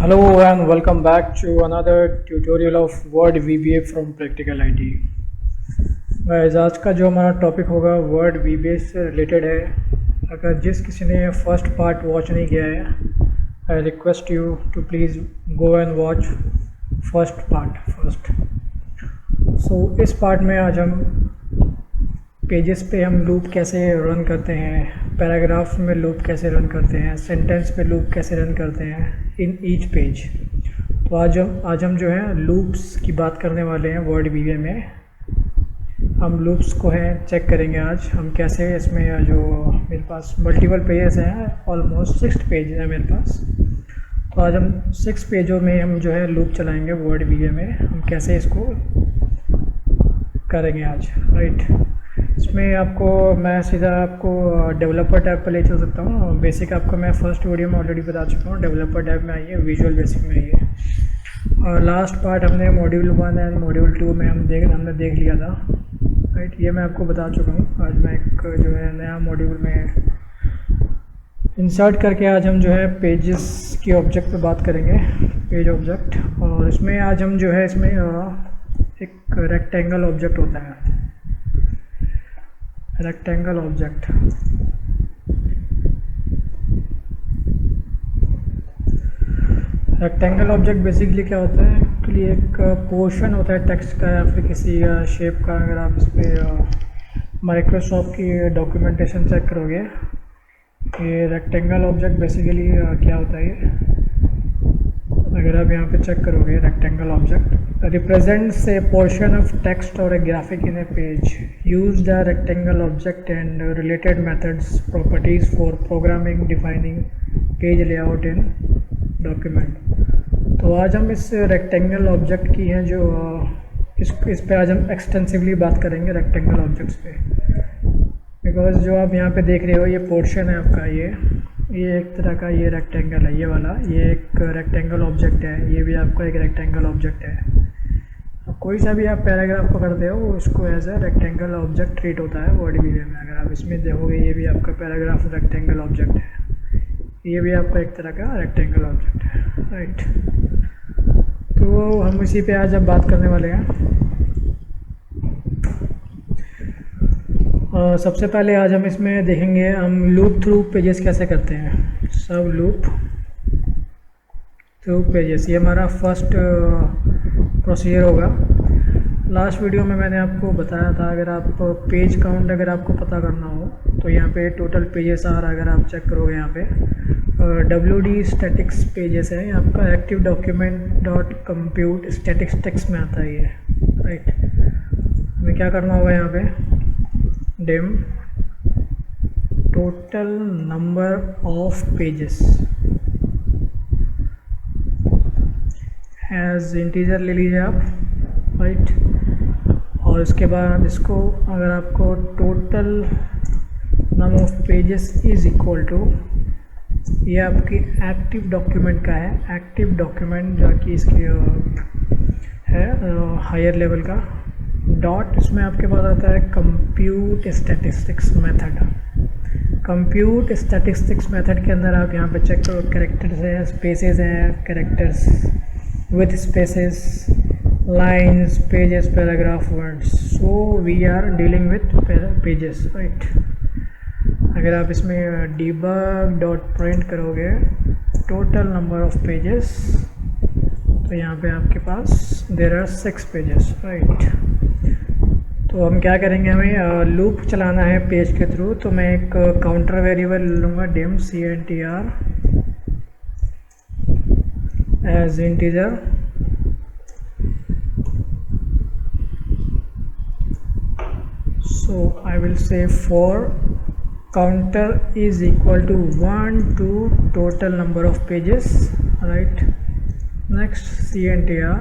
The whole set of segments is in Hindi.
Hello and welcome back to another tutorial of Word VBA from Practical IT। Guys आज का जो हमारा टॉपिक होगा वर्ड VBA से रिलेटेड है। अगर जिस किसी ने फर्स्ट पार्ट वॉच नहीं किया है, I request you to please go and watch first part first. So इस पार्ट में आज हम पेजेस पे हम लूप कैसे रन करते हैं, पैराग्राफ में लूप कैसे रन करते हैं, सेंटेंस पे लूप कैसे रन करते हैं इन ईच पेज। तो आज हम जो है लूप्स की बात करने वाले हैं। वर्ड VBA में हम लूप्स को हैं चेक करेंगे। आज हम कैसे इसमें जो मेरे पास मल्टीपल पेजेस हैं, ऑलमोस्ट 6 पेज है मेरे पास। तो आज हम 6 पेजों में हम जो है लूप चलाएंगे वर्ड VBA में। हम कैसे इसको करेंगे आज, राइट। इसमें आपको मैं सीधा आपको डेवलपर टैब पर ले चल सकता हूँ। बेसिक आपको मैं फर्स्ट वीडियो में ऑलरेडी बता चुका हूँ। डेवलपर टैब में आइए, विजुअल बेसिक में आइए। और लास्ट पार्ट हमने मॉड्यूल 1 एंड मॉड्यूल 2 में हमने देख लिया था, राइट। ये मैं आपको बता चुका हूँ। आज मैं एक जो है नया मॉड्यूल में इंसर्ट करके आज हम जो है पेजेस के ऑब्जेक्ट पे बात करेंगे, पेज ऑब्जेक्ट। और इसमें आज हम जो है इसमें एक रेक्टेंगल ऑब्जेक्ट होता है, rectangle object. Rectangle object basically क्या होता है? एक्चुअली एक पोर्शन होता है टेक्स्ट का या फिर किसी शेप का। अगर आप इस पर माइक्रोसॉफ्ट की डॉक्यूमेंटेशन चेक करोगे, ये रेक्टेंगल ऑब्जेक्ट बेसिकली क्या होता है ये, अगर आप यहाँ पे चेक करोगे, rectangle object represents a portion of text or a graphic in a page. Use the rectangle object and related methods properties for programming defining page layout in document। तो आज हम इस रेक्टेंगल ऑब्जेक्ट की हैं जो इस पे आज हम एक्सटेंसिवली बात करेंगे रेक्टेंगल ऑब्जेक्ट्स पे। बिकॉज जो आप यहाँ पे देख रहे हो, ये पोर्शन है आपका, ये एक तरह का ये रेक्टेंगल है, ये वाला, ये एक रेक्टेंगल ऑब्जेक्ट है। ये भी आपका एक रेक्टेंगल ऑब्जेक्ट है। कोई सा भी आप पैराग्राफ पकड़ते हो उसको as a rectangle object treat होता है वर्ड VBA में। अगर आप इसमें देखोगे, ये भी आपका पैराग्राफ रेक्टेंगल ऑब्जेक्ट है, ये भी आपका एक तरह का रेक्टेंगल ऑब्जेक्ट है, राइट। तो हम इसी पे आज अब बात करने वाले हैं। सबसे पहले आज हम इसमें देखेंगे हम लूप थ्रू पेजेस कैसे करते हैं। सब लूप थ्रू पेजेस, ये हमारा फर्स्ट प्रोसीजर होगा। लास्ट वीडियो में मैंने आपको बताया था, अगर आप पेज काउंट अगर आपको पता करना हो तो यहाँ पे टोटल पेजेस आर, अगर आप चेक करोगे यहाँ पे WD स्टैटिक्स पेजेस है, आपका active document dot compute statistics में आता है ये, राइट। हमें क्या करना होगा यहाँ पे, dim total number of pages as integer ले लीजिए आप, राइट। और इसके बाद इसको अगर आपको total number of pages is equal to, ये आपकी एक्टिव डॉक्यूमेंट का है, एक्टिव डॉक्यूमेंट जो कि इसकी है हायर लेवल का, डॉट इसमें आपके पास आता है compute statistics method. Compute statistics method के अंदर आप यहाँ पे चेक करो, कैरेक्टर्स हैं, स्पेसेस हैं, characters with spaces, lines, pages, paragraph, words। so we are dealing with pages, right। अगर आप इसमें debug dot print करोगे total number of pages, तो यहाँ पे आपके पास there are 6 pages, right। तो हम क्या करेंगे, हमें लूप चलाना है पेज के थ्रू। तो मैं एक काउंटर वेरिएबल लूँगा, dim CNTR as integer, so I will say for counter is equal to 1 to total number of pages, right। next CNTR।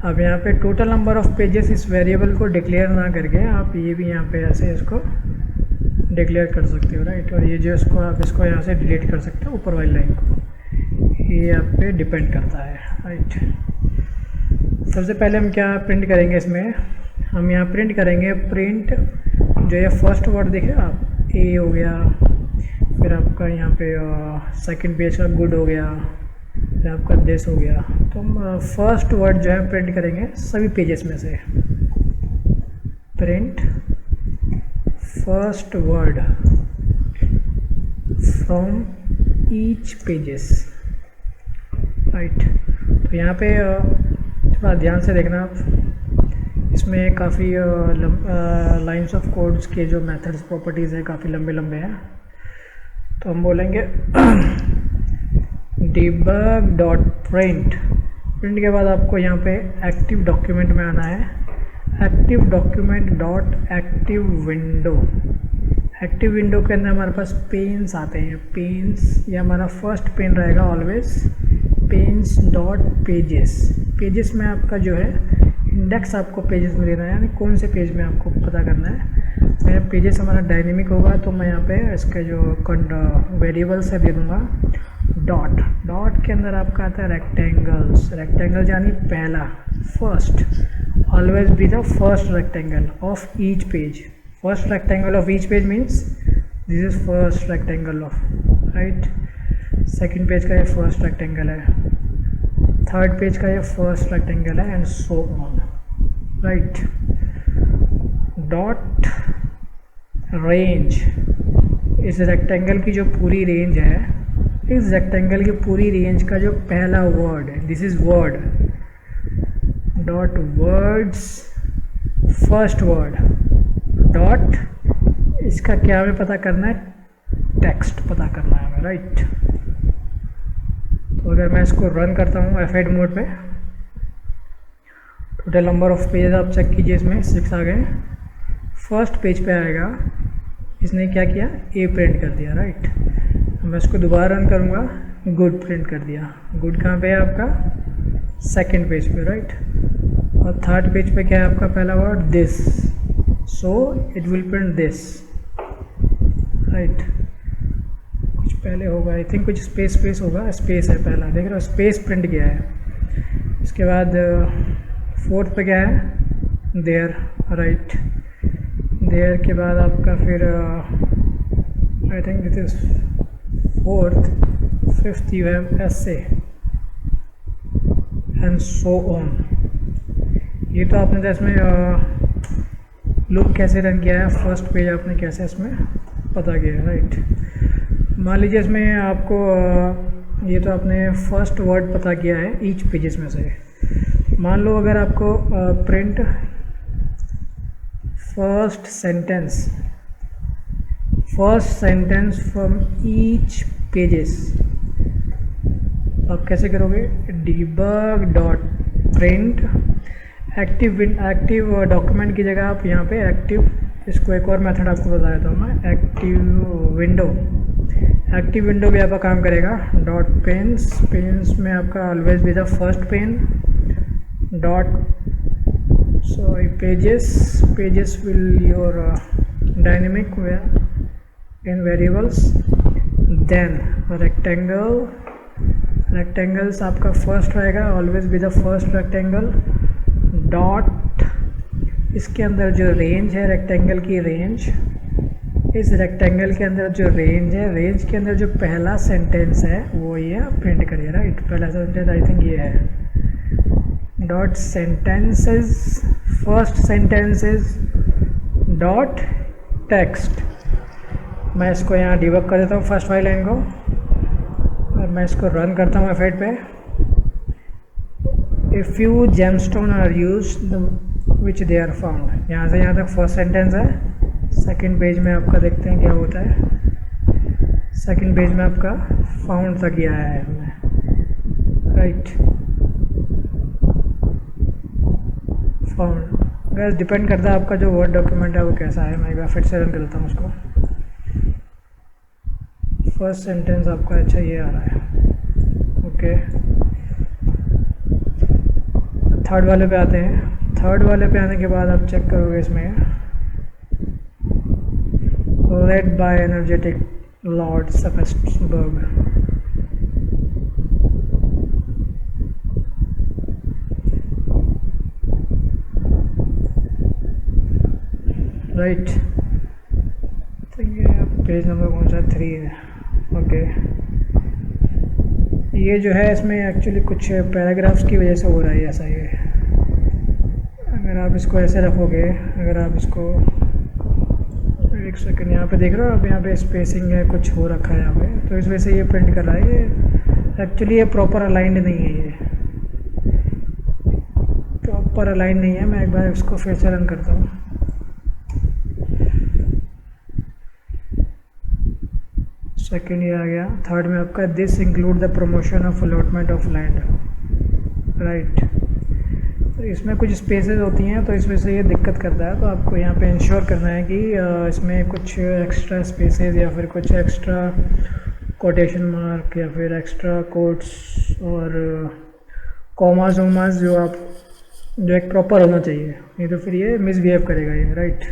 अब यहाँ पे टोटल नंबर ऑफ पेजेस इस वेरिएबल को डिक्लेयर ना करके आप ये भी यहाँ पे ऐसे इसको डिक्लेयर कर सकते हो, राइट। और ये जो इसको आप इसको यहाँ से डिलीट कर सकते हो, ऊपर वाली लाइन को, ये आप पे डिपेंड करता है, राइट। सबसे पहले हम क्या प्रिंट करेंगे इसमें, हम यहाँ प्रिंट करेंगे प्रिंट जो ये फर्स्ट वर्ड देखे आप, ए हो गया, फिर आपका यहाँ पे सेकंड पेज का गुड हो गया, फिर आपका दिस हो गया। तो हम फर्स्ट वर्ड जो है प्रिंट करेंगे सभी पेजेस में से। Print first word from each pages, right. तो यहाँ पे थोड़ा ध्यान से देखना आप, इसमें काफ़ी लाइंस ऑफ कोड्स के जो मेथड्स प्रॉपर्टीज़ हैं काफ़ी लंबे लंबे हैं। तो हम बोलेंगे debug डॉट प्रिंट के बाद आपको यहाँ पे एक्टिव डॉक्यूमेंट में आना है। Active document dot active window. Active window के अंदर हमारे पास पेन्स आते हैं। पेन्स, ये हमारा फर्स्ट पेन रहेगा always. Panes dot pages. Pages में आपका जो है इंडेक्स आपको पेजेस में देना है, यानी कौन से पेज में आपको पता करना है। मेरा पेजेस हमारा डायनेमिक होगा, तो मैं यहाँ पे इसके जो वेरिएबल से दे दूँगा डॉट। डॉट के अंदर आपका आता है रेक्टेंगल्स। रेक्टेंगल यानी पहला, first. Always be the first rectangle of each page. First rectangle of each page means this is first rectangle of, right. Second page का ये फर्स्ट रेक्टेंगल है, थर्ड पेज का ये फर्स्ट रेक्टेंगल है, and so on, right. Dot range, इस रेक्टेंगल की जो पूरी रेंज है, इस रेक्टेंगल की पूरी रेंज का जो पहला वर्ड है, this is word. Dot words first word dot, इसका क्या हमें पता करना है, टेक्स्ट पता करना है हमें, राइट। तो अगर मैं इसको रन करता हूँ F8 मोड पे, टोटल नंबर ऑफ पेज आप चेक कीजिए, इसमें 6 आ गए। फर्स्ट पेज पे आएगा, इसने क्या किया, ए प्रिंट कर दिया, राइट। मैं इसको दोबारा रन करूँगा, गुड प्रिंट कर दिया। गुड कहाँ पे है आपका, सेकंड पेज पे, राइट। और थर्ड पेज पे क्या है आपका पहला word, this, so it will print this, right. कुछ पहले होगा, आई थिंक कुछ स्पेस होगा, स्पेस है पहला, देख रहे हो, स्पेस प्रिंट किया है। इसके बाद फोर्थ पे क्या है, देयर, राइट। देयर के बाद आपका फिर I think this is fourth, fifth you have ऐसे, एंड सो ऑन। ये तो आपने जैसे इसमें लुक कैसे रन किया है, फर्स्ट पेज आपने कैसे इसमें पता किया है, राइट। मान लीजिए इसमें आपको ये तो आपने फर्स्ट वर्ड पता किया है ईच पेजेस में से। मान लो अगर आपको print first sentence from each pages, तो आप कैसे करोगे, debug dot print active document की जगह आप यहाँ पे एक्टिव, इसको एक और मेथड आपको बता देता हूँ मैं, एक्टिव विंडो भी आपका काम करेगा। डॉट पेन्स में आपका always be the first pane. Dot sorry pages will your dynamic in variables. Then rectangles आपका फर्स्ट रहेगा, always be the first rectangle. Dot, इसके अंदर जो रेंज है, रेक्टेंगल की रेंज, इस रेक्टेंगल के अंदर जो रेंज है, रेंज के अंदर जो पहला सेंटेंस है वो ये प्रिंट करिए, राइट। पहला सेंटेंस आई थिंक ये है। Dot sentences, first sentences dot text. मैं इसको यहाँ डिबग कर देता हूँ फर्स्ट वाली लाइन को, और मैं इसको रन करता हूँ F8 पे। A few gemstone are used which they are found. यहाँ से यहाँ तक फर्स्ट सेंटेंस है। सेकंड पेज में आपका देखते हैं क्या होता है। सेकंड पेज में आपका फाउंड तक ही आया है हमें, राइट। फाउंड गैस डिपेंड करता है आपका जो वर्ड डॉक्यूमेंट है वो कैसा है। मैं एक बार फिर से रन करता हूँ उसको। फर्स्ट सेंटेंस आपका अच्छा ये आ रहा है, ओके। थर्ड वाले पे आते हैं। थर्ड वाले पे आने के बाद आप चेक करोगे इसमें led by energetic Lord Sebastian, right. तो ये पेज नंबर कौन सा, 3 है, ओके। ये जो है इसमें एक्चुअली कुछ पैराग्राफ्स की वजह से हो रहा है ऐसा। ये अगर आप इसको ऐसे रखोगे, अगर आप इसको एक सेकंड यहाँ पे देख रहे हो आप, यहाँ पे स्पेसिंग है, कुछ हो रखा है यहाँ पे, तो इस वजह से ये प्रिंट कर रहा है। ये एक्चुअली ये प्रॉपर अलाइंड नहीं है, ये प्रॉपर अलाइन नहीं है। मैं एक बार इसको फिर से रन करता हूँ। सेकेंड ये आ गया। थर्ड में आपका this include the promotion of allotment of land, right. तो इसमें कुछ स्पेसेस होती हैं, तो इस वजह से ये दिक्कत करता है। तो आपको यहाँ पे इंश्योर करना है कि इसमें कुछ एक्स्ट्रा स्पेसेस या फिर कुछ एक्स्ट्रा कोटेशन मार्क या फिर एक्स्ट्रा कोट्स और कॉमास वोमास जो एक प्रॉपर होना चाहिए, नहीं तो फिर ये मिसबिहेव करेगा ये, राइट।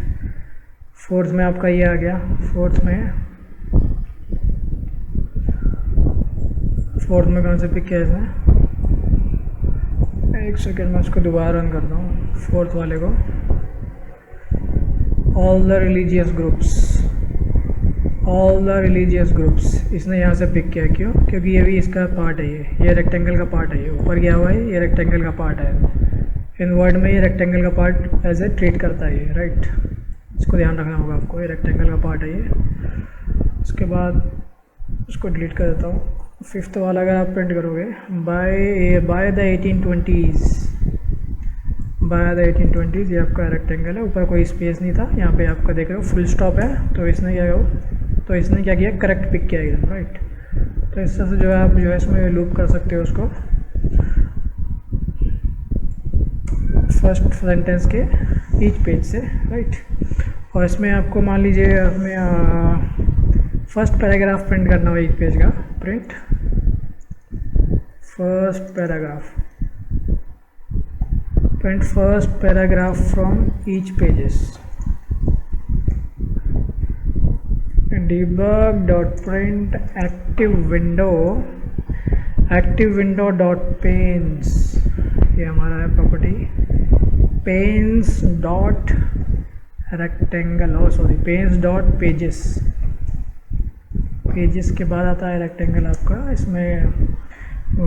फोर्थ में आपका ये आ गया। फोर्थ में कहाँ से पिक किया इसने? एक सेकेंड में उसको दोबारा रन करता हूँ। फोर्थ वाले को ऑल द रिलीजियस ग्रुप्स इसने यहाँ से पिक किया। क्यों? क्योंकि ये भी इसका पार्ट है, ये रेक्टेंगल का पार्ट है। ये ऊपर गया हुआ है, ये रेक्टेंगल का पार्ट है। इन वर्ड में ये रेक्टेंगल का पार्ट एज ए ट्रीट करता है ये, राइट। इसको ध्यान रखना होगा आपको, ये रेक्टेंगल का पार्ट है ये। उसके बाद इसको डिलीट कर देता हूँ। फिफ्थ वाला अगर आप प्रिंट करोगे बाय द 1820s, ये आपका रेक्टेंगल है, ऊपर कोई स्पेस नहीं था। यहाँ पे आपका देख रहे हो फुल स्टॉप है, तो इसने क्या किया, करेक्ट पिक किया एकदम, राइट। तो इस तरह से जो है आप जो है इसमें लूप कर सकते हो उसको फर्स्ट सेंटेंस के ईच पेज से, राइट। और इसमें आपको मान लीजिए हमें फर्स्ट पैराग्राफ प्रिंट करना हो एक पेज का, print first paragraph from each pages. debug.print active window dot panes, ये हमारा है property. Panes dot rectangle, panes dot pages के बाद आता है रेक्टेंगल आपका। इसमें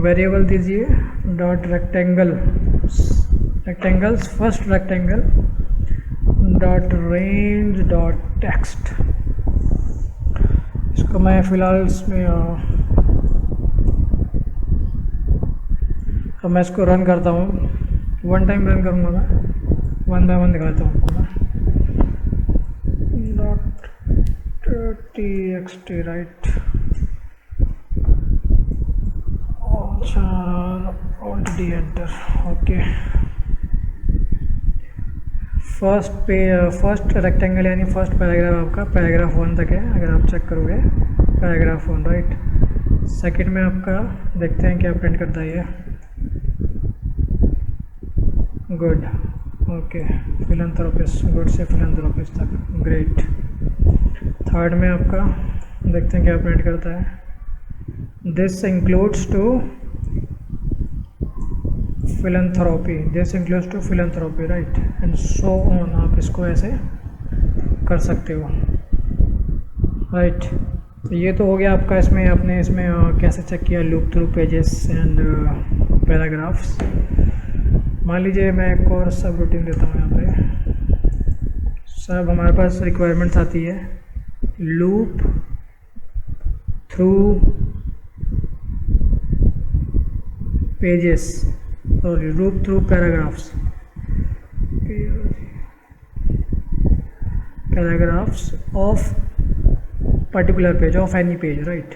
वेरिएबल दीजिए dot rectangles first rectangle dot range dot text. इसको मैं फ़िलहाल इसमें अब मैं इसको रन करता हूँ। वन टाइम रन करूँगा मैं, वन बाय वन दिखाता हूँ आपको मैं। Dot txt, right. अच्छा, alt D enter, okay. First rectangle यानी फर्स्ट पैराग्राफ आपका पैराग्राफ 1 तक है, अगर आप चेक करोगे पैराग्राफ 1, राइट। सेकंड में आपका देखते हैं क्या प्रिंट करता है ये, गुड, ओके। फिलैंथ्रोपिस्ट, गुड से फिलैंथ्रोपिस्ट तक, ग्रेट। थर्ड में आपका देखते हैं क्या प्रिंट करता है, this includes to philanthropy, right, and so on. आप इसको ऐसे कर सकते हो, राइट। तो ये तो हो गया आपका। इसमें आपने इसमें कैसे चेक किया loop through pages and paragraphs. मान लीजिए मैं एक और सब रूटीन देता हूँ यहाँ पे। सब हमारे पास रिक्वायरमेंट्स आती है लूप थ्रू पेजेस और loop through paragraphs of particular page, of any page, right,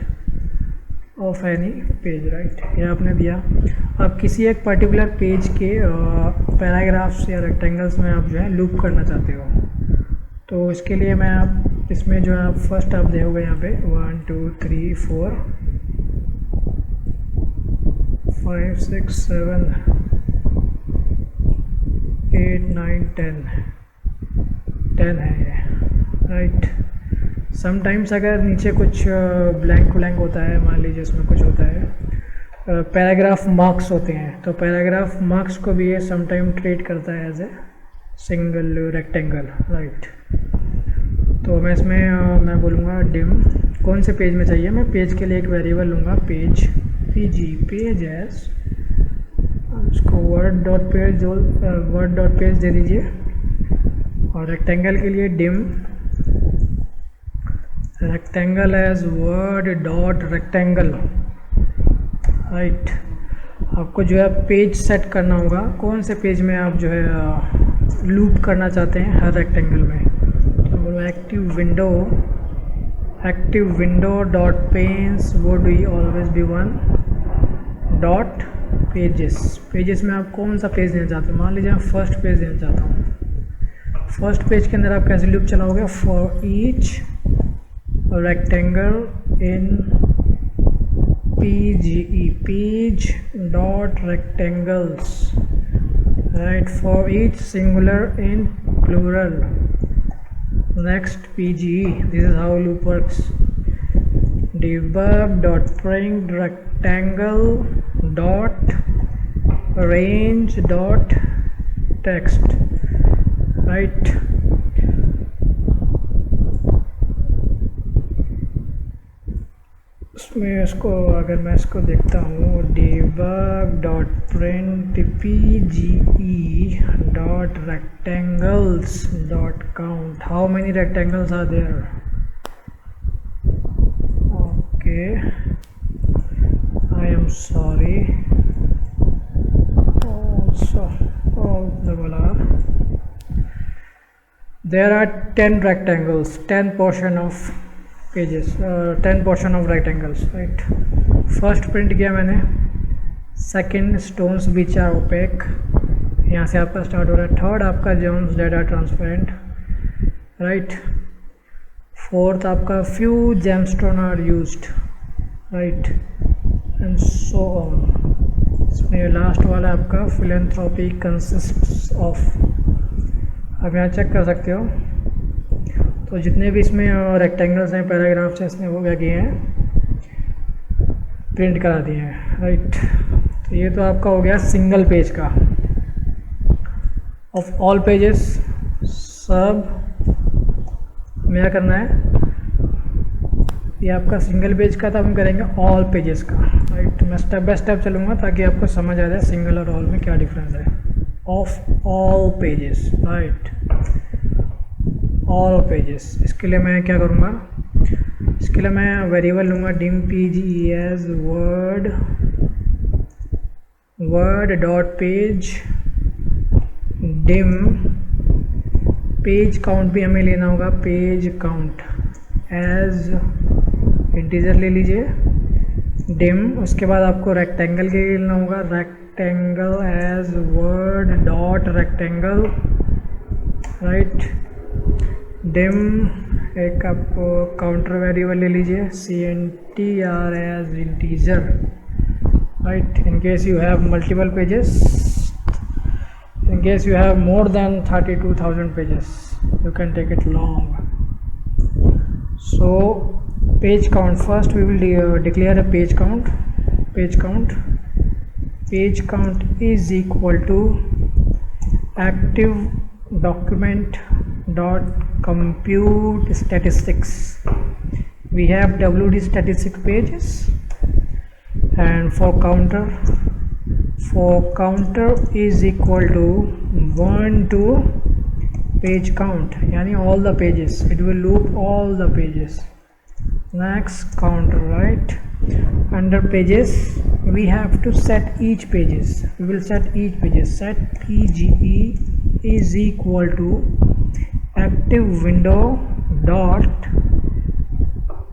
of any page, right. ये आपने दिया। आप किसी एक पर्टिकुलर पेज के पैराग्राफ्स या रेक्टेंगल्स में आप जो है लूप करना चाहते हो, तो इसके लिए मैं आप इसमें जो है फर्स्ट आप देखोगे यहाँ पे 1 2 3 4 5 6 7 8 9 10 है ये, राइट। समटाइम्स अगर नीचे कुछ ब्लैंक होता है, मान लीजिए इसमें कुछ होता है, पैराग्राफ मार्क्स होते हैं, तो पैराग्राफ मार्क्स को भी ये समटाइम ट्रीट करता है as a single rectangle, right. तो मैं इसमें मैं बोलूँगा डिम कौन से पेज में चाहिए। मैं पेज के लिए एक वेरिएबल लूँगा पेज pg pages, इसको वर्ड डॉट पेज दे दीजिए। और रेक्टेंगल के लिए dim rectangle as word dot rectangle, right. आपको जो है पेज सेट करना होगा, कौन से पेज में आप जो है लूप करना चाहते हैं हर रेक्टेंगल में। तो बोलो active window dot panes would always be one dot pages में आप कौन सा पेज देना चाहते हो। मान लीजिए मैं फर्स्ट पेज देना चाहता हूँ। फर्स्ट पेज के अंदर आप कैसे लूप चलाओगे, for each rectangle in PGE page dot rectangles, right, for each singular in plural. Next PGE, this is how loop works. Debug dot print rectangle dot range dot text, right. इसमें इसको अगर मैं इसको देखता हूँ, debug dot print pge dot rectangles dot count, how many rectangles are there, okay, I am sorry, also there are 10 rectangles, 10 portion of pages, 10 portion of rectangles, right. First print किया मैंने, second stones which are opaque, यहाँ से आपका स्टार्ट हो रहा है। थर्ड आपका zones that are transparent, right. Fourth आपका few gemstone are used, right, and so on. इसमें लास्ट वाला आपका फिलेंथ्रोपी कंसिस्ट्स ऑफ, आप यहाँ चेक कर सकते हो। तो जितने भी इसमें रेक्टेंगल्स हैं, पैराग्राफ्स हैं, इसमें हो गए हैं, प्रिंट करा दिए हैं, राइट। तो ये तो आपका हो गया सिंगल पेज का। ऑफ ऑल पेजेस सब में क्या करना है, ये आपका सिंगल पेज का था, हम करेंगे ऑल पेजेस का, राइट। मैं स्टेप बाय स्टेप चलूँगा ताकि आपको समझ आ जाए सिंगल और ऑल में क्या डिफरेंस है। Of all pages, right, all pages. इसके लिए मैं क्या करूँगा, इसके लिए मैं वेरिएबल लूँगा dim pge as word dot page dim page count भी हमें लेना होगा, पेज काउंट एज इंटीजर ले लीजिए डिम। उसके बाद आपको रेक्टेंगल के लिए लेना होगा rectangle as word dot rectangle, right. Dim एक आपको काउंटर वेरिएबल ले लीजिए CNTR as integer, right. In case you have multiple pages, in case you have more than 32,000 pages, you can take it long. So page count, first we will declare a page count. Page count is equal to active document dot compute statistics. We have WD statistic pages, and for counter is equal to 1 to page count, yani all the pages, it will loop all the pages. Next counter, right, under pages we have to set each pages, we will set each pages, set PGE is equal to active window dot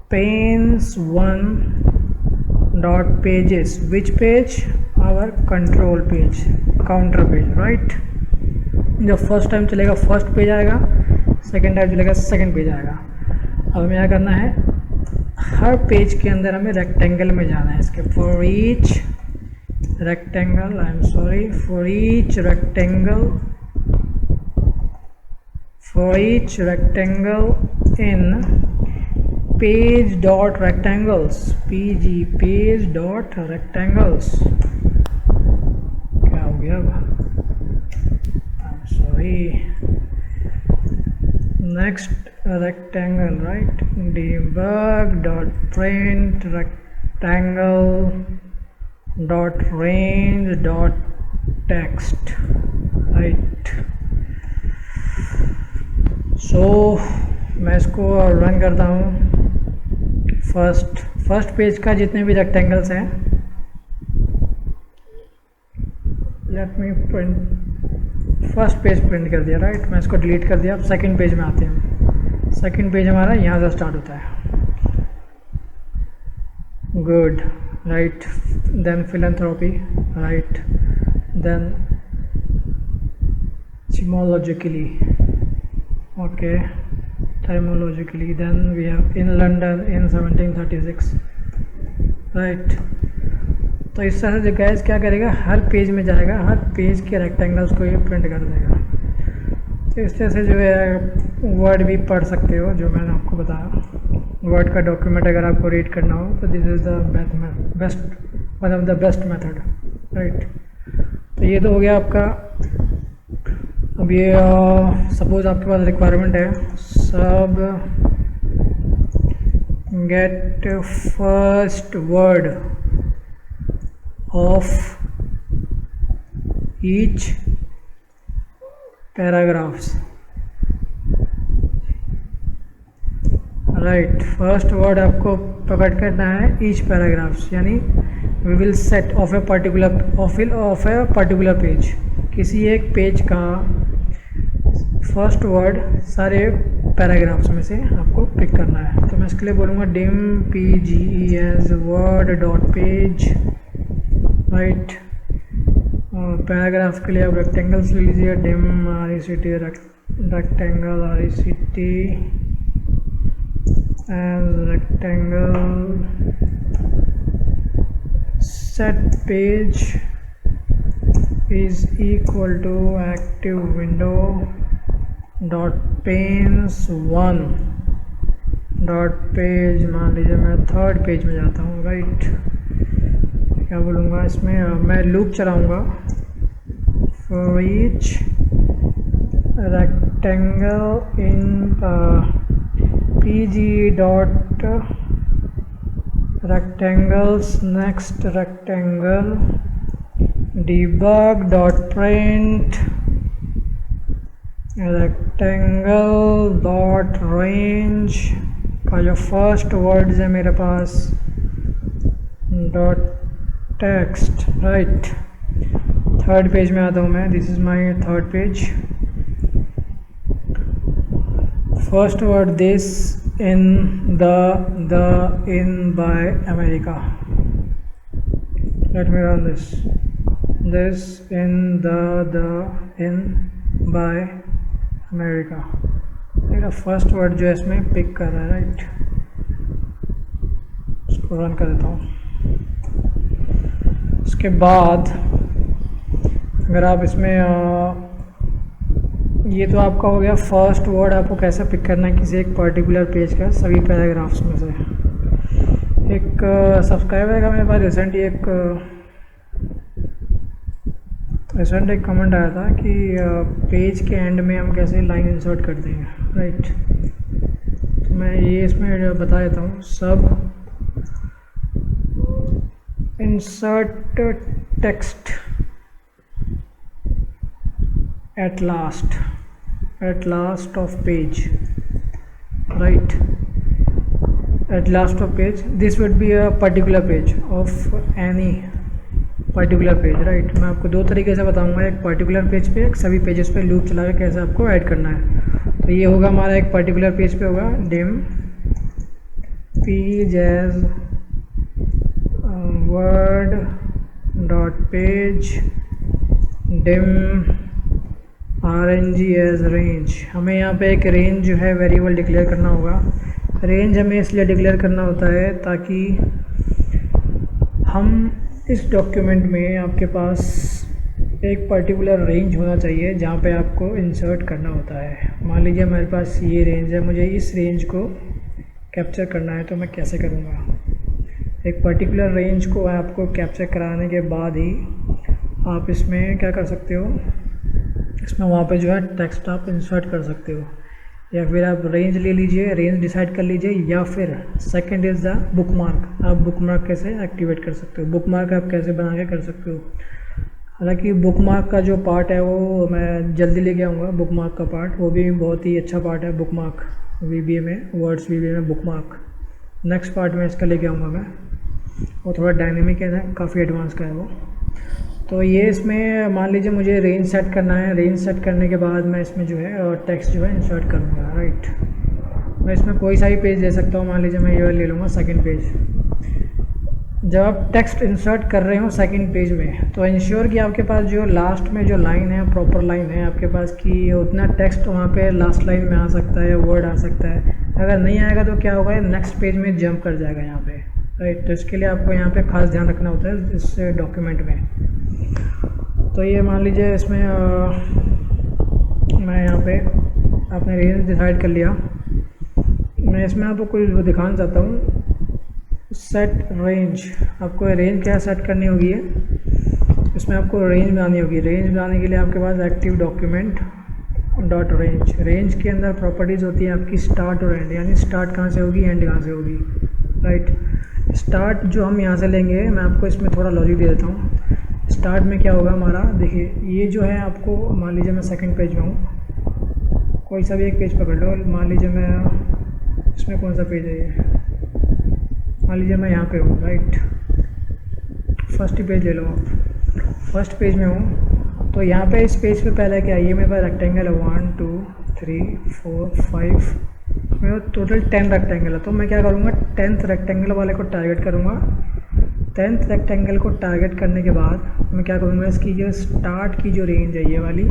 panes 1 dot pages, which page, our control page, counter page, right। जब फर्स्ट टाइम चलेगा फर्स्ट पेज आएगा, सेकेंड टाइम चलेगा सेकेंड पेज आएगा। अब हमें क्या करना है, हर पेज के अंदर हमें रेक्टेंगल में जाना है। इसके for each rectangle, I am sorry, for each rectangle in page dot rectangles, PG page dot rectangles, क्या हो गया, sorry, next rectangle, right, debug dot print rectangle dot range dot text, right. So मैं इसको रन करता हूँ। फर्स्ट पेज का जितने भी रेक्टेंगल्स हैं, let me print, first page print कर दिया, राइट। मैं इसको डिलीट कर दिया। अब सेकंड पेज में आते हैं। सेकंड पेज हमारा यहाँ से स्टार्ट होता है, good, right. Then philanthropy, right. Then chimologically, okay, timologically. Then we have in London in 1736, right। तो इस तरह से गैस क्या करेगा, हर पेज में जाएगा, हर पेज के रेक्टेंगल्स को ये प्रिंट कर देगा। तो इस तरह से जो है वर्ड भी पढ़ सकते हो, जो मैंने आपको बताया। वर्ड का डॉक्यूमेंट अगर आपको रीड करना हो तो this is the best, one of the best method, right. तो ये तो हो गया आपका। अब ये सपोज आपके पास रिक्वायरमेंट है, सब get first word of each paragraphs, right. First word आपको पकड़ करना है ईच पैराग्राफ्स, यानी we will set of a particular page. किसी एक पेज का फर्स्ट वर्ड सारे पैराग्राफ्स में से आपको पिक करना है। तो मैं इसके लिए बोलूँगा dim PGES word dot page, right. और पैराग्राफ के लिए आप रेक्टेंगल्स ले लीजिए, dim RECT rectangle RECT as rectangle set page is equal to active window dot panes 1 dot page, मान लीजिए मैं थर्ड पेज में जाता हूँ, राइट। क्या बोलूँगा इसमें, मैं लूप चलाऊँगा for each rectangle in PG dot rectangles next rectangle debug dot print rectangle dot range का जो फर्स्ट वर्ड्स है मेरे पास dot text, right. Third page में आता हूँ मैं, this is my third page. First word this in the in by America, let me run this in the in by America. मेरा फर्स्ट वर्ड जो है इसमें पिक कर रहा है, राइट। इसको रन कर देता हूँ। उसके बाद अगर आप इसमें ये तो आपका हो गया फर्स्ट वर्ड, आपको कैसे पिक करना है किसी एक पर्टिकुलर पेज का सभी पैराग्राफ्स में से। एक सब्सक्राइबर का मेरे पास रिसेंट एक कमेंट आया था कि पेज के एंड में हम कैसे लाइन इंसर्ट करते हैं, राइट। तो मैं ये इसमें बता देता हूँ, सब insert text at last of page, right. At last of page, this would be a particular page of any particular page, right. मैं आपको दो तरीके से बताऊंगा, एक पर्टिकुलर पेज पे, एक सभी पेजेस पे लूप चला के कैसे आपको ऐड करना है। तो ये होगा हमारा एक पर्टिकुलर पेज पे होगा dim page as word dot page dim RNG as range. हमें यहाँ पे एक रेंज जो है वेरिएबल डिक्लेयर करना होगा। रेंज हमें इसलिए डिक्लेयर करना होता है ताकि हम इस डॉक्यूमेंट में आपके पास एक पर्टिकुलर रेंज होना चाहिए जहाँ पे आपको इंसर्ट करना होता है। मान लीजिए मेरे पास ये रेंज है, मुझे इस रेंज को कैप्चर करना है, तो मैं कैसे करूँगा। एक पर्टिकुलर रेंज को आपको कैप्चर कराने के बाद ही आप इसमें क्या कर सकते हो, इसमें वहाँ पे जो है टेक्स्ट आप इंसर्ट कर सकते हो। या फिर आप रेंज ले लीजिए, रेंज डिसाइड कर लीजिए, या फिर second is the book mark. आप बुक मार्क कैसे एक्टिवेट कर सकते हो, बुक मार्क आप कैसे बना के कर सकते हो। हालांकि बुक मार्क का जो पार्ट है वो मैं जल्दी लेके आऊँगा, बुक मार्क का पार्ट, वो भी बहुत ही अच्छा पार्ट है बुक मार्क VBA में, वर्ड्स VBA में बुक मार्क। नेक्स्ट पार्ट में इसका लेके आऊँगा मैं, वो थोड़ा डायनेमिक है, काफ़ी एडवांस का है वो। तो ये इसमें मान लीजिए मुझे रेंज सेट करना है, रेंज सेट करने के बाद मैं इसमें जो है टेक्स्ट जो है इंसर्ट करूँगा, राइट। मैं इसमें कोई सा भी पेज ले सकता हूँ, मान लीजिए मैं ये ले लूँगा सेकंड पेज। जब आप टेक्स्ट इंसर्ट कर रहे हो सेकंड पेज में, तो इंश्योर कि आपके पास जो लास्ट में जो लाइन है, प्रॉपर लाइन है आपके पास की, उतना टेक्स्ट वहाँ पे लास्ट लाइन में आ सकता है, वर्ड आ सकता है। अगर नहीं आएगा तो क्या होगा, नेक्स्ट पेज में जंप कर जाएगा यहाँ पे, राइट। तो इसके लिए आपको यहाँ पे खास ध्यान रखना होता है इस डॉक्यूमेंट में। तो ये मान लीजिए इसमें मैं यहाँ पे आपने रेंज डिसाइड कर लिया। मैं इसमें आपको कुछ दिखाना चाहता हूँ, सेट रेंज। आपको रेंज क्या सेट करनी होगी है, इसमें आपको रेंज बनानी होगी। रेंज बनाने के लिए आपके पास active document dot range, range के अंदर प्रॉपर्टीज़ होती है आपकी स्टार्ट और एंड, यानी स्टार्ट कहाँ से होगी, एंड कहाँ से होगी, राइट। स्टार्ट जो हम यहाँ से लेंगे, मैं आपको इसमें थोड़ा लॉजिक दे देता हूँ। स्टार्ट में क्या होगा हमारा, देखिए ये जो है आपको, मान लीजिए मैं सेकंड पेज में हूँ, कोई सा भी एक पेज पकड़ लो, मान लीजिए मैं इसमें कौन सा पेज है ये, मान लीजिए मैं यहाँ पे हूँ, राइट। फर्स्ट पेज ले लो आप, फर्स्ट पेज में हूँ। तो यहाँ पे इस पेज पे पहले क्या है, ये मेरे पास रेक्टेंगल है 1 2 3 4 5, मेरा टोटल 10 रेक्टेंगल है। तो मैं क्या करूँगा, 10th रेक्टेंगल वाले को टारगेट करूँगा। 10th रेक्टेंगल को टारगेट करने के बाद मैं क्या करूँगा, इसकी जो स्टार्ट की जो रेंज है ये वाली,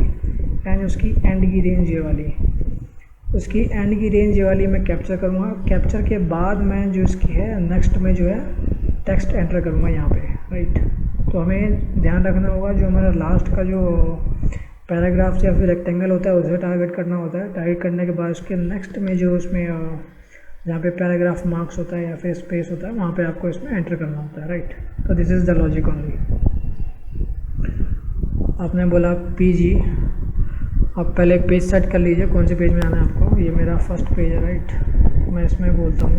एंड उसकी एंड की रेंज ये वाली, उसकी एंड की रेंज ये वाली मैं कैप्चर करूँगा। कैप्चर के बाद मैं जो इसकी है नेक्स्ट में जो है टेक्स्ट एंटर करूँगा यहाँ पे, राइट। तो हमें ध्यान रखना होगा जो हमारा लास्ट का जो पैराग्राफ या फिर रेक्टेंगल होता है उसे टारगेट करना होता है। टारगेट करने के बाद उसके नेक्स्ट में जो उसमें जहाँ पे पैराग्राफ मार्क्स होता है या फिर स्पेस होता है, वहाँ पे आपको इसमें एंटर करना होता है, राइट। तो this is the logic only. आपने बोला PG, आप पहले एक पेज सेट कर लीजिए, कौन से पेज में आना है आपको। ये मेरा फर्स्ट पेज है, राइट। मैं इसमें बोलता हूँ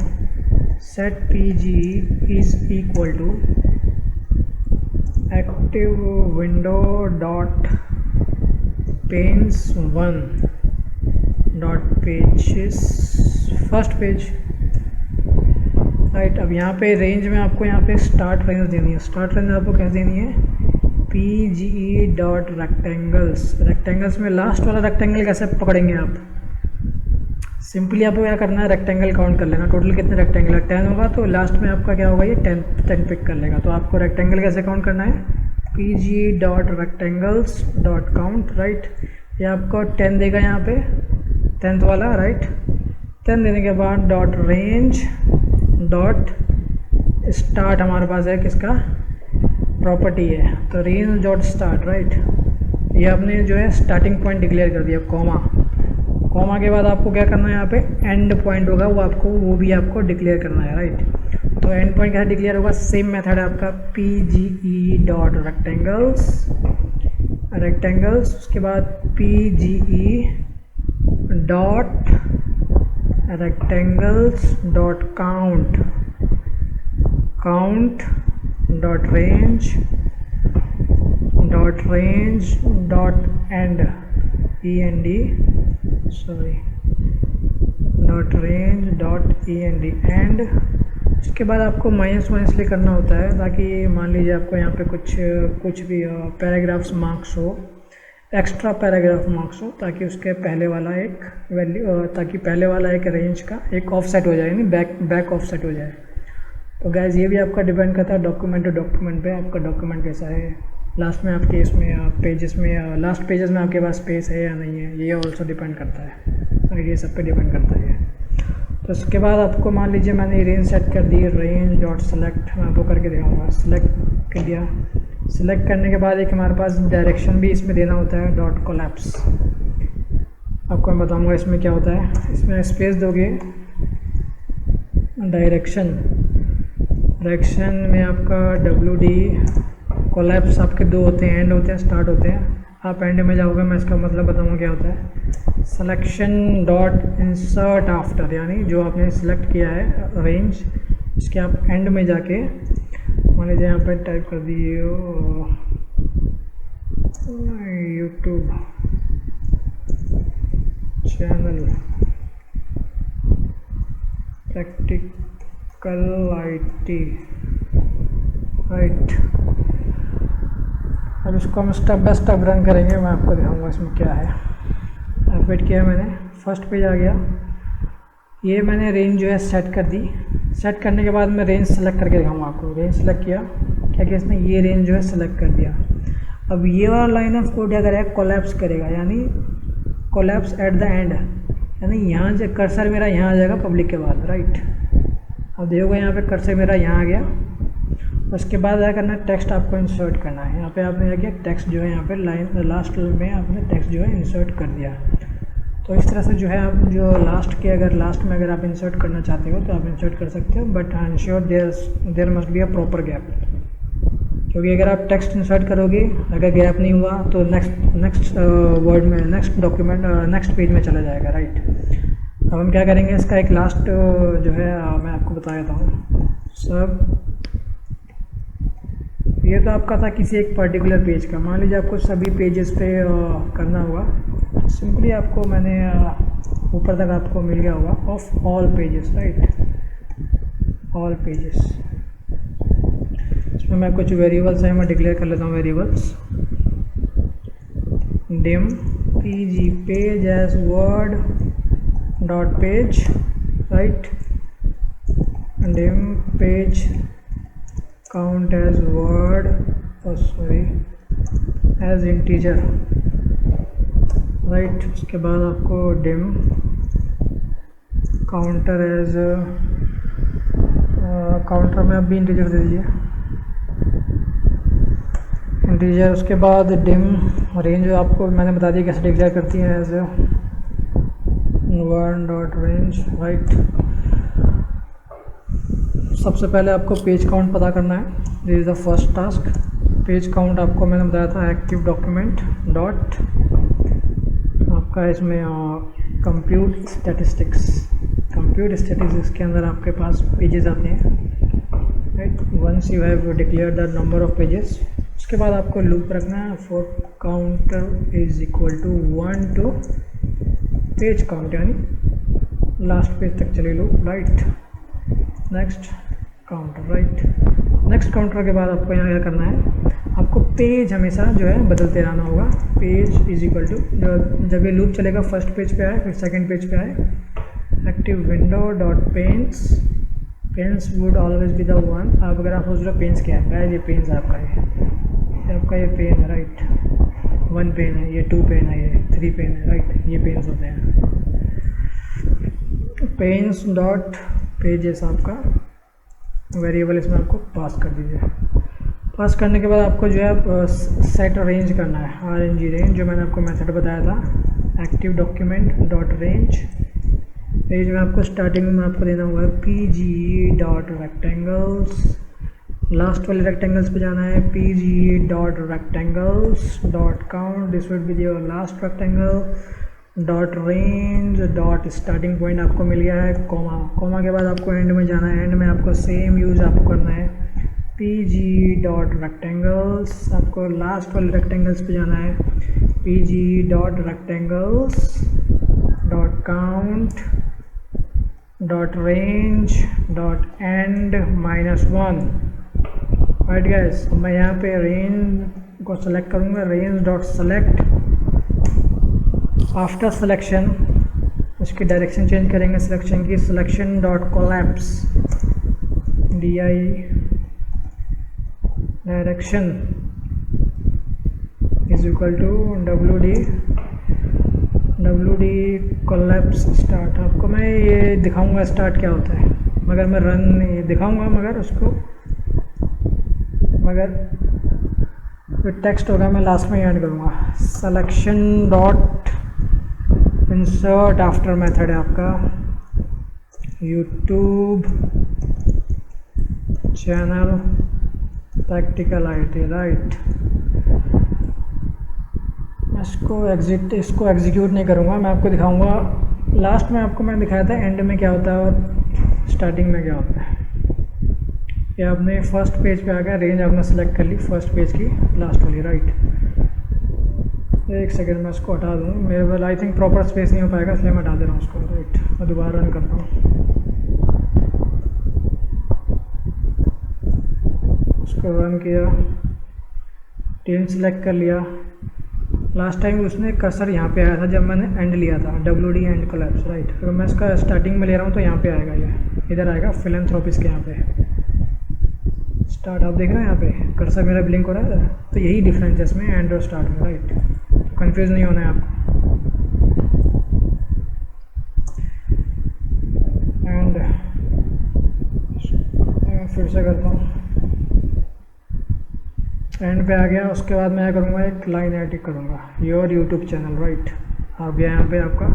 set PG is equal to active window dot panes 1 dot pages, first page, right. अब यहाँ पे रेंज में आपको यहाँ पे स्टार्ट रेंज देनी है। स्टार्ट रेंज आपको कैसे देनी है, PGE डॉट रेक्टेंगल्स। रेक्टेंगल्स में लास्ट वाला रेक्टेंगल कैसे पकड़ेंगे आप, सिंपली आपको क्या करना है, रेक्टेंगल काउंट कर लेना, टोटल कितने रेक्टेंगल है, 10 होगा तो लास्ट में आपका क्या होगा, ये 10 पिक कर लेगा। तो आपको रेक्टेंगल कैसे काउंट करना है, PGE dot rectangles dot count, right. ये आपको 10 देगा यहाँ पे, 10th वाला, राइट। 10 देने के बाद डॉट रेंज डॉट स्टार्ट हमारे पास है किसका, प्रॉपर्टी है, तो रेंज डॉट स्टार्ट, राइट। ये आपने जो है स्टार्टिंग पॉइंट डिक्लेयर कर दिया, कॉमा। कॉमा के बाद आपको क्या करना है, यहाँ पे एंड पॉइंट होगा वो भी आपको डिक्लेयर करना है, राइट। तो एंड पॉइंट कैसे डिक्लेयर होगा, सेम मेथड है आपका, PGE डॉट रेक्टेंगल्स, उसके बाद PGE dot rectangles dot count dot range dot and dot range dot and. उसके बाद आपको माइनस इसलिए करना होता है ताकि मान लीजिए आपको यहाँ पे कुछ भी पैराग्राफ्स मार्क्स हो, एक्स्ट्रा पैराग्राफ मार्क्स हो, ताकि उसके पहले वाला एक वैल्यू, ताकि पहले वाला एक रेंज का एक ऑफसेट हो जाए, यानी बैक ऑफसेट हो जाए। तो गैस ये भी आपका डिपेंड करता है डॉक्यूमेंट टू डॉक्यूमेंट पे, आपका डॉक्यूमेंट कैसा है। लास्ट में आपके इसमें पेजेस में, लास्ट पेजेस में आपके पास स्पेस है या नहीं है, ये ऑल्सो डिपेंड करता है, और ये सब पे डिपेंड करता है। तो उसके बाद आपको मान लीजिए मैंने रेंज सेट कर दी, रेंज डॉट सेलेक्ट, मैं आपको करके दिखाऊंगा। सेलेक्ट कर दिया, सेलेक्ट करने के बाद एक हमारे पास डायरेक्शन भी इसमें देना होता है, डॉट कोलैप्स। आपको मैं बताऊंगा इसमें क्या होता है। इसमें स्पेस दोगे, डायरेक्शन में आपका WD, कोलैप्स आपके 2 होते हैं, एंड होते हैं, स्टार्ट होते हैं। आप एंड में जाओगे, मैं इसका मतलब बताऊँगा क्या होता है। सिलेक्शन डॉट इंसर्ट आफ्टर, यानी जो आपने सिलेक्ट किया है रेंज, इसके आप एंड में जाके मान लीजिए यहाँ पर टाइप कर दिए YouTube channel practical IT, right. अब इसको हम स्टेप बाय स्टेप रन करेंगे, मैं आपको दिखाऊंगा इसमें क्या है। अब वेट किया मैंने, फर्स्ट पेज आ गया, ये मैंने रेंज जो है सेट कर दी। सेट करने के बाद मैं रेंज सेलेक्ट करके दिखाऊंगा आपको। रेंज सेलेक्ट किया, क्या किया इसने, ये रेंज जो है सेलेक्ट कर दिया। अब ये वाला लाइन ऑफ कोड क्या करेगा, कोलैप्स करेगा, यानी कोलैप्स एट द एंड, यानी यहाँ से कर्सर मेरा यहाँ आ जाएगा पब्लिक के बाद, राइट। अब देखोगे यहाँ पे कर्सर मेरा यहाँ आ गया। उसके बाद क्या करना है, टेक्स्ट आपको इंसर्ट करना है। यहाँ पे आपने क्या किया, टेक्स्ट जो है यहाँ पे लाइन लास्ट में आपने टेक्स्ट जो है इंसर्ट कर दिया। तो इस तरह से जो है आप जो लास्ट के अगर लास्ट में अगर आप इंसर्ट करना चाहते हो तो आप इंसर्ट कर सकते हो, but ensure there must be a proper gap, क्योंकि अगर आप टेक्स्ट इंसर्ट करोगे अगर गैप नहीं हुआ तो नेक्स्ट वर्ड में नेक्स्ट डॉक्यूमेंट नेक्स्ट पेज में चला जाएगा, राइट। अब हम क्या करेंगे, इसका एक लास्ट जो है मैं आपको बता देता हूँ। सब ये तो आपका था किसी एक पर्टिकुलर पेज का, मान लीजिए आपको सभी पेजेस पे करना होगा, सिंपली आपको मैंने ऊपर तक आपको मिल गया होगा of all pages, right, all pages. इसमें मैं कुछ वेरिएबल्स हैं मैं डिक्लेयर कर लेता हूँ, variables dim pg page as word dot page, right, dim page count as word, as integer, right। उसके बाद आपको dim counter as काउंटर में आप भी इंटीजर दे दीजिए, इंटीजर। उसके बाद dim रेंज आपको मैंने बता दिया कैसे डिक्लेयर करती है, as one dot range, right. सबसे पहले आपको पेज काउंट पता करना है, this is the first task. Page count आपको मैंने बताया था एक्टिव डॉक्यूमेंट डॉट आपका इसमें कंप्यूट स्टैटिस्टिक्स के अंदर आपके पास पेजेस आते हैं, right. Once you have declare the number of pages, उसके बाद आपको लूप रखना है for counter is equal to 1 to page count, यानी लास्ट पेज तक चले loop, right. Next counter, right. Next counter के बाद आपको यहाँ क्या करना है, आपको पेज हमेशा जो है बदलते रहना होगा। पेज इज इक्वल टू, जब ये लूप चलेगा फर्स्ट पेज पे आए फिर सेकंड पेज पे आए, active window dot panes would always be the one. आप अगर आप सोच रहे हो पेन्स क्या है, ये पेन्स आपका है, आपका ये पेन है, राइट। 1 पेन है, ये 2 पेन है, ये 3 पेन है, राइट। ये पेन्स होते हैं। पेन्स डॉट पेजेस आपका वेरिएबल इसमें आपको पास कर दीजिए। पास करने के बाद आपको जो है सेट रेंज करना है, RNG रेंज, जो मैंने आपको मेथड बताया था, active document dot range. Range में आपको स्टार्टिंग में आपको देना होगा PGE डॉट रेक्टेंगल्स, लास्ट वाले रेक्टेंगल्स पे जाना है PGE dot rectangles dot count, this would be your last rectangle, dot range dot starting point आपको मिल गया है, कॉमा के बाद आपको एंड में जाना है। एंड में आपको सेम यूज़ आपको करना है PGE डॉट रेक्टेंगल्स, आपको लास्ट वाले रेक्टेंगल्स पे जाना है PGE dot rectangles dot count dot range dot end -1, right guys. मैं यहाँ पे रेंज को सेलेक्ट करूँगा, range dot select. After selection उसकी डायरेक्शन चेंज करेंगे सिलेक्शन की, selection dot collapse DI direction is equal to WD collapse start. आपको मैं ये दिखाऊंगा स्टार्ट क्या होता है, मगर मैं रन नहीं दिखाऊंगा, मगर उसको जो टेक्स्ट होगा मैं लास्ट में ऐड करूँगा। Selection dot insert after method है आपका YouTube channel practical IT, right. इसको एग्जीक्यूट नहीं करूँगा, मैं आपको दिखाऊँगा। लास्ट में आपको मैंने दिखाया था एंड में क्या होता है और स्टार्टिंग में क्या होता है। ये आपने फर्स्ट पेज पे आ गया, रेंज आपने सेलेक्ट कर ली फर्स्ट पेज की लास्ट वाली, राइट। एक सेकेंड मैं इसको हटा दूँ, मेरे पास आई थिंक प्रॉपर स्पेस नहीं हो पाएगा, इसलिए मैं हटा दे रहा हूँ उसको, राइट। मैं दोबारा रन करता हूँ, उसको रन किया, रेंज सेलेक्ट कर लिया। लास्ट टाइम उसने कर्सर यहाँ पे आया था जब मैंने एंड लिया था, WD एंड कोलैप्स, राइट। अगर मैं इसका स्टार्टिंग में ले रहा हूँ तो यहाँ पे आएगा, ये इधर आएगा फिलैंथ्रोपिस्ट के यहाँ पे स्टार्ट। आप देख रहे हैं यहाँ पे कर्सर मेरा ब्लिंक हो रहा है, तो यही डिफरेंस है इसमें एंड और स्टार्ट में, राइट। तो कंफ्यूज नहीं होना है आपको। एंड फिर से करता हूँ, एंड पे आ गया। उसके बाद मैं करूँगा एक लाइन एडिट करूँगा, योर यूट्यूब चैनल, राइट। आ गया यहाँ पे आपका।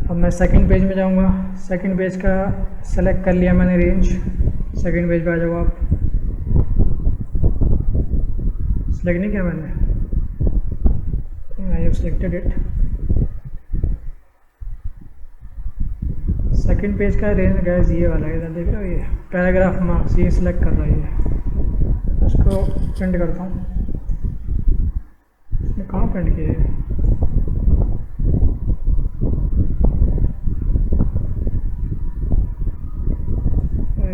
अब मैं सेकंड पेज में जाऊँगा, सेकंड पेज का सेलेक्ट कर लिया मैंने रेंज। सेकंड पेज पे आ जाओ आप, सेलेक्ट नहीं किया मैंने, I have selected it. Second page का रेंज गाइस ये वाला है, इधर देख रहे हो, ये पैराग्राफ मार्क्स ये सिलेक्ट कर रहा है। इसको प्रिंट करता हूँ, इसमें कहाँ प्रिंट किया है,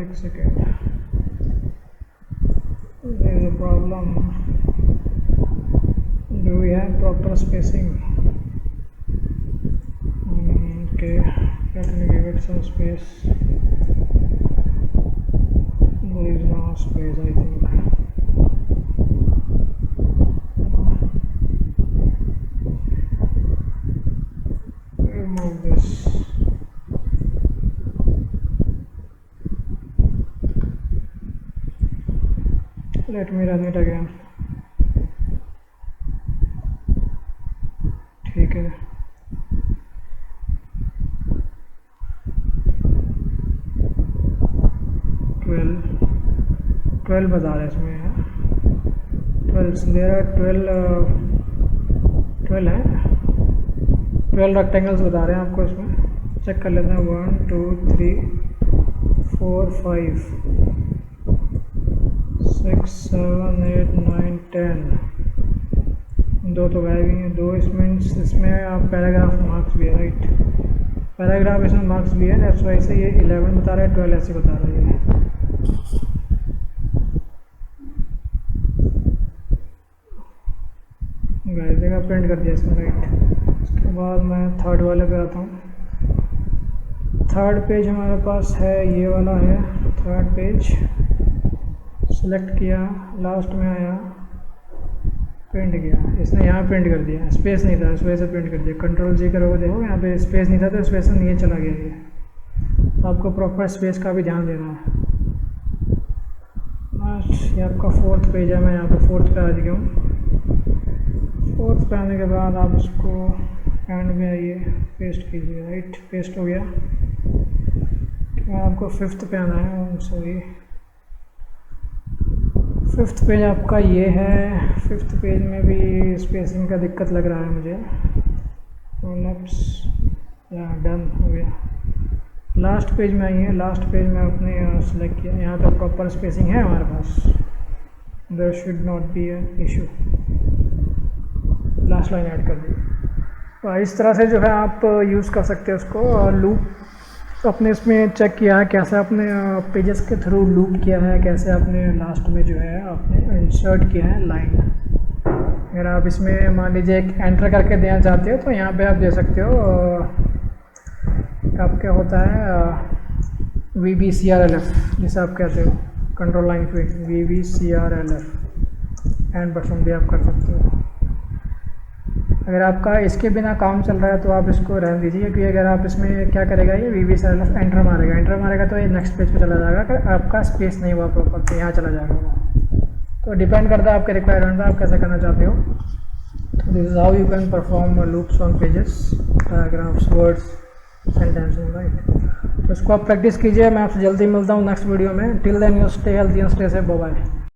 एक second, there is a problem, do we have proper spacing? Okay, let me give it some space, there is no space I think. Remove this. Let me run it again. ठीक है, ट्वेल्व बता रहे इसमें, 12 देर 12 है, 12 रेक्टेंगल्स बता रहे हैं आपको इसमें। चेक कर लेते हैं, 1 2 3 4 5 6 7 8 9 10, दो तो गायब ही हैं, दो इसमें आप पैराग्राफ मार्क्स भी है, राइट। पैराग्राफ इसमें मार्क्स भी है, दैट्स वाई से ये 11 बता रहा है, 12 ऐसे बता रहा है। गाइस देखा, प्रिंट कर दिया इसमें, राइट। उसके बाद मैं थर्ड वाले पे आता हूँ। थर्ड पेज हमारे पास है, ये वाला है थर्ड पेज। सेलेक्ट किया, लास्ट में आया, प्रिंट किया, इसने यहाँ प्रिंट कर दिया, स्पेस नहीं था इस वजह से प्रिंट कर दिया। Ctrl+G करोगे देखो यहाँ पे स्पेस नहीं था, तो इस वजह से नीचे चला गया ये। तो आपको प्रॉपर स्पेस का भी ध्यान देना है। ये आपका फोर्थ पेज है, मैं यहाँ पे फोर्थ पे आ गया हूँ। फोर्थ पे आने के बाद आप इसको एंड में आइए, पेस्ट कीजिए, राइट। पेस्ट हो गया। आपको फिफ्थ पे आना है, सॉरी फिफ्थ पेज आपका ये है। फिफ्थ पेज में भी स्पेसिंग का दिक्कत लग रहा है मुझे। या डन हो गया। लास्ट पेज में आइए, लास्ट पेज में आपने सेलेक्ट किया, यहाँ पे प्रॉपर स्पेसिंग है हमारे पास, there should not be an issue. Last line add कर दी। तो इस तरह से जो है आप यूज़ कर सकते हैं उसको। लूप अपने इसमें चेक किया है कैसे आपने पेजेस के थ्रू लूप किया है, कैसे आपने लास्ट में जो है आपने इंसर्ट किया है लाइन। अगर आप इसमें मान लीजिए एक एंटर करके देना चाहते हो तो यहाँ पे आप दे सकते हो। आपके होता है VBCRLF जिसे आप कहते हो, कंट्रोल लाइन पे VBCRLF एंड बटन भी आप कर सकते हो। अगर आपका इसके बिना काम चल रहा है तो आप इसको रहने दीजिए, क्योंकि अगर आप इसमें क्या करेगा ये VBCRLF एंटर मारेगा तो ये नेक्स्ट पेज पे चला जाएगा। अगर आपका स्पेस नहीं हुआ प्रॉपर तो यहाँ चला जाएगा वो। तो डिपेंड करता है आपके रिक्वायरमेंट पर, आप कैसे करना चाहते हो। तो this is how you can perform loops on pages, paragraphs, words, sentences, right. तो इसको आप प्रैक्टिस कीजिए। मैं आपसे जल्दी मिलता हूँ नेक्स्ट वीडियो में। Till then you stay healthy and stay safe, bye bye.